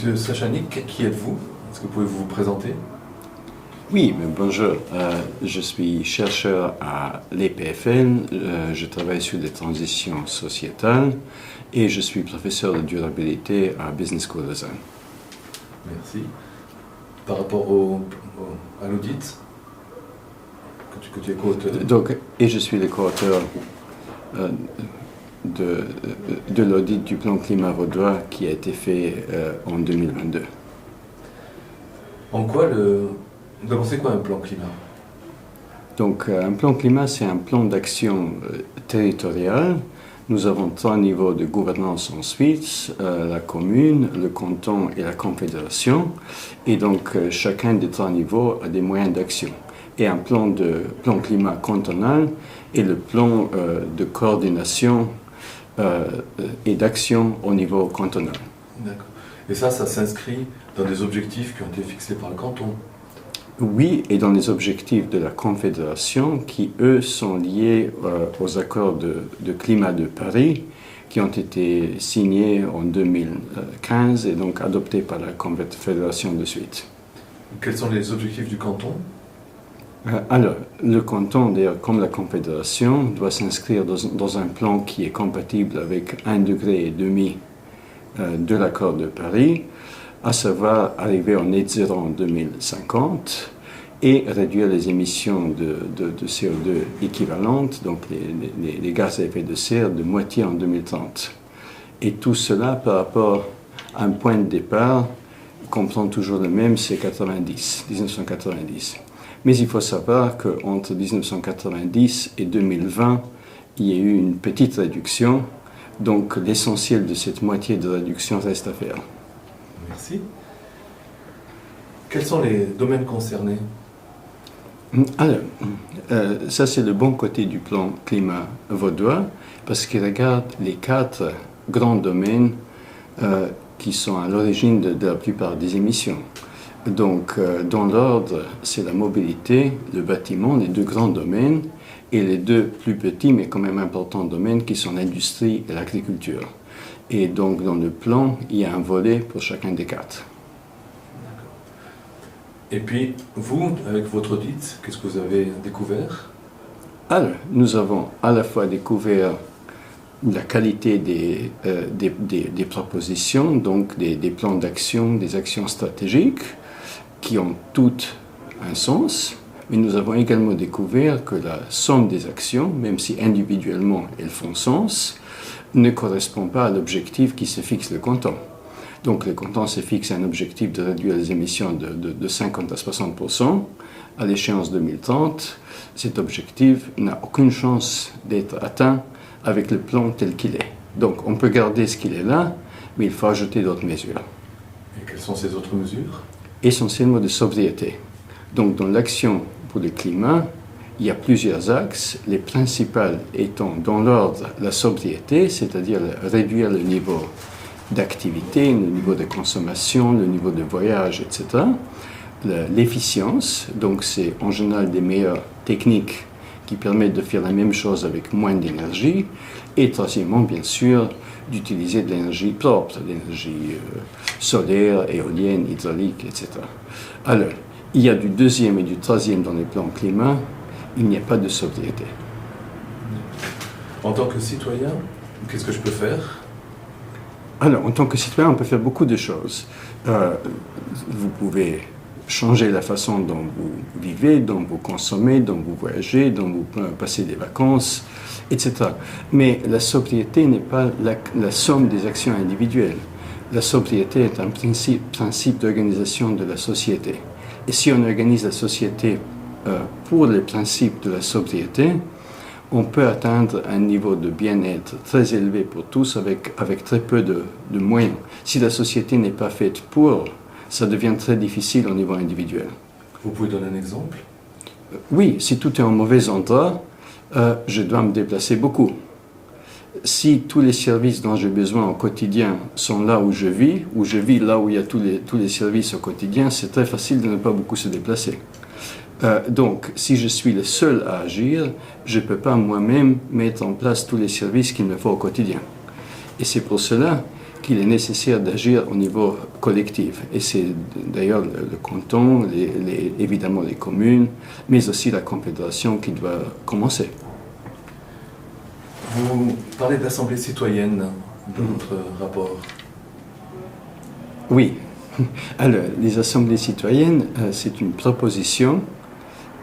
Monsieur Sachanik, qui êtes-vous? Est-ce que vous pouvez vous présenter? Oui, mais bonjour. Je suis chercheur à l'EPFL. Je travaille sur les transitions sociétales et je suis professeur de durabilité à Business School Lausanne. Merci. Par rapport à l'audit que tu es co-auteur. Donc, et je suis le co-auteur de l'audit du plan climat vaudois qui a été fait en 2022. En quoi D'abord, c'est quoi un plan climat? Donc, un plan climat, c'est un plan d'action territorial. Nous avons 3 niveaux de gouvernance en Suisse, la commune, le canton et la confédération. Et donc, chacun des 3 niveaux a des moyens d'action. Et un plan climat cantonal est le plan de coordination et d'action au niveau cantonal. D'accord. Et ça s'inscrit dans des objectifs qui ont été fixés par le canton? Oui, et dans les objectifs de la Confédération, qui, eux, sont liés aux accords de climat de Paris, qui ont été signés en 2015 et donc adoptés par la Confédération de suite. Quels sont les objectifs du canton? Alors, le canton, d'ailleurs, comme la Confédération, doit s'inscrire dans un plan qui est compatible avec 1,5 degré de l'accord de Paris, à savoir arriver en net zéro en 2050 et réduire les émissions de CO2 équivalentes, donc les gaz à effet de serre, de moitié en 2030. Et tout cela par rapport à un point de départ qu'on prend toujours le même, c'est 1990. Mais il faut savoir qu'entre 1990 et 2020, il y a eu une petite réduction, donc l'essentiel de cette moitié de réduction reste à faire. Merci. Quels sont les domaines concernés? Alors, ça c'est le bon côté du plan climat vaudois, parce qu'il regarde les 4 grands domaines qui sont à l'origine de la plupart des émissions. Donc, dans l'ordre, c'est la mobilité, le bâtiment, les 2 grands domaines, et les 2 plus petits, mais quand même importants domaines, qui sont l'industrie et l'agriculture. Et donc, dans le plan, il y a un volet pour chacun des 4. Et puis, vous, avec votre audit, qu'est-ce que vous avez découvert? Alors, nous avons à la fois découvert la qualité des propositions, donc des plans d'action, des actions stratégiques, qui ont toutes un sens, mais nous avons également découvert que la somme des actions, même si individuellement elles font sens, ne correspond pas à l'objectif qui se fixe le canton. Donc le canton se fixe un objectif de réduire les émissions de 50 à 60% à l'échéance 2030. Cet objectif n'a aucune chance d'être atteint avec le plan tel qu'il est. Donc on peut garder ce qu'il est là, mais il faut ajouter d'autres mesures. Et quelles sont ces autres mesures? Essentiellement de sobriété. Donc dans l'action pour le climat, il y a plusieurs axes, les principales étant dans l'ordre la sobriété, c'est-à-dire réduire le niveau d'activité, le niveau de consommation, le niveau de voyage, etc. L'efficience, donc c'est en général des meilleures techniques qui permettent de faire la même chose avec moins d'énergie. Et troisièmement, bien sûr, d'utiliser de l'énergie propre, de l'énergie solaire, éolienne, hydraulique, etc. Alors, il y a du 2e et du 3e dans les plans climat, il n'y a pas de sobriété. En tant que citoyen, qu'est-ce que je peux faire? Alors, en tant que citoyen, on peut faire beaucoup de choses. Vous pouvez changer la façon dont vous vivez, dont vous consommez, dont vous voyagez, dont vous passez des vacances, etc. Mais la sobriété n'est pas la somme des actions individuelles. La sobriété est un principe d'organisation de la société. Et si on organise la société pour les principes de la sobriété, on peut atteindre un niveau de bien-être très élevé pour tous avec très peu de moyens. Si la société n'est pas faite pour, ça devient très difficile au niveau individuel. Vous pouvez donner un exemple? Oui, si tout est en mauvais endroit, je dois me déplacer beaucoup. Si tous les services dont j'ai besoin au quotidien sont là où je vis là où il y a tous les services au quotidien, c'est très facile de ne pas beaucoup se déplacer. Donc, si je suis le seul à agir, je ne peux pas moi-même mettre en place tous les services qu'il me faut au quotidien. Et c'est pour cela qu'il est nécessaire d'agir au niveau collectif. Et c'est d'ailleurs le canton, évidemment les communes, mais aussi la Confédération qui doit commencer. Vous parlez d'assemblée citoyenne dans votre rapport. Oui. Alors, les assemblées citoyennes, c'est une proposition,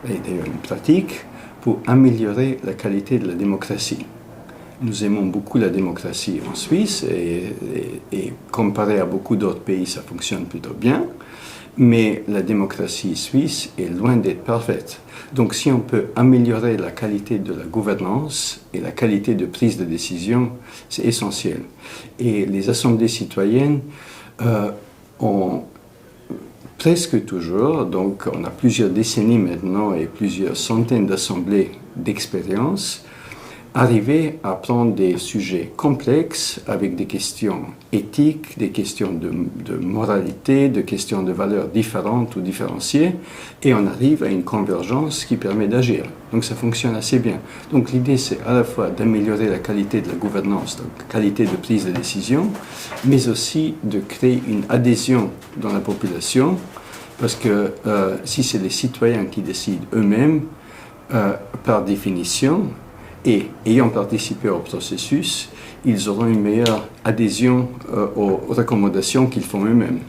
et d'ailleurs une pratique, pour améliorer la qualité de la démocratie. Nous aimons beaucoup la démocratie en Suisse et comparé à beaucoup d'autres pays, ça fonctionne plutôt bien. Mais la démocratie suisse est loin d'être parfaite. Donc si on peut améliorer la qualité de la gouvernance et la qualité de prise de décision, c'est essentiel. Et les assemblées citoyennes ont presque toujours, donc on a plusieurs décennies maintenant et plusieurs centaines d'assemblées d'expérience, arriver à prendre des sujets complexes avec des questions éthiques, des questions de moralité, des questions de valeurs différentes ou différenciées, et on arrive à une convergence qui permet d'agir. Donc ça fonctionne assez bien. Donc l'idée, c'est à la fois d'améliorer la qualité de la gouvernance, donc la qualité de prise de décision, mais aussi de créer une adhésion dans la population, parce que si c'est les citoyens qui décident eux-mêmes, par définition, et ayant participé au processus, ils auront une meilleure adhésion aux recommandations qu'ils font eux-mêmes.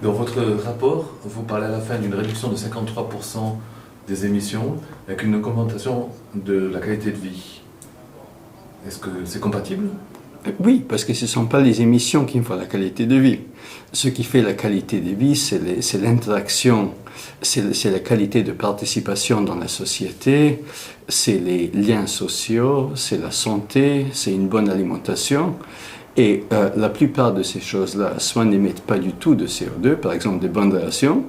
Dans votre rapport, vous parlez à la fin d'une réduction de 53% des émissions avec une augmentation de la qualité de vie. Est-ce que c'est compatible ? Oui, parce que ce ne sont pas les émissions qui font la qualité de vie. Ce qui fait la qualité de vie, c'est l'interaction, c'est la qualité de participation dans la société, c'est les liens sociaux, c'est la santé, c'est une bonne alimentation. Et la plupart de ces choses-là, soit n'émettent pas du tout de CO2, par exemple des bonnes relations,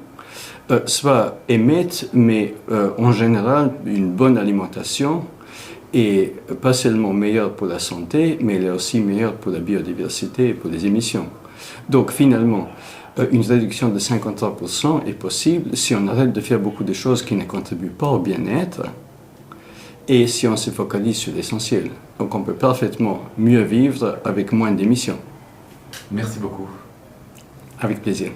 soit émettent, mais en général, une bonne alimentation, et pas seulement meilleure pour la santé, mais elle est aussi meilleure pour la biodiversité et pour les émissions. Donc finalement, une réduction de 53% est possible si on arrête de faire beaucoup de choses qui ne contribuent pas au bien-être et si on se focalise sur l'essentiel. Donc on peut parfaitement mieux vivre avec moins d'émissions. Merci beaucoup. Avec plaisir.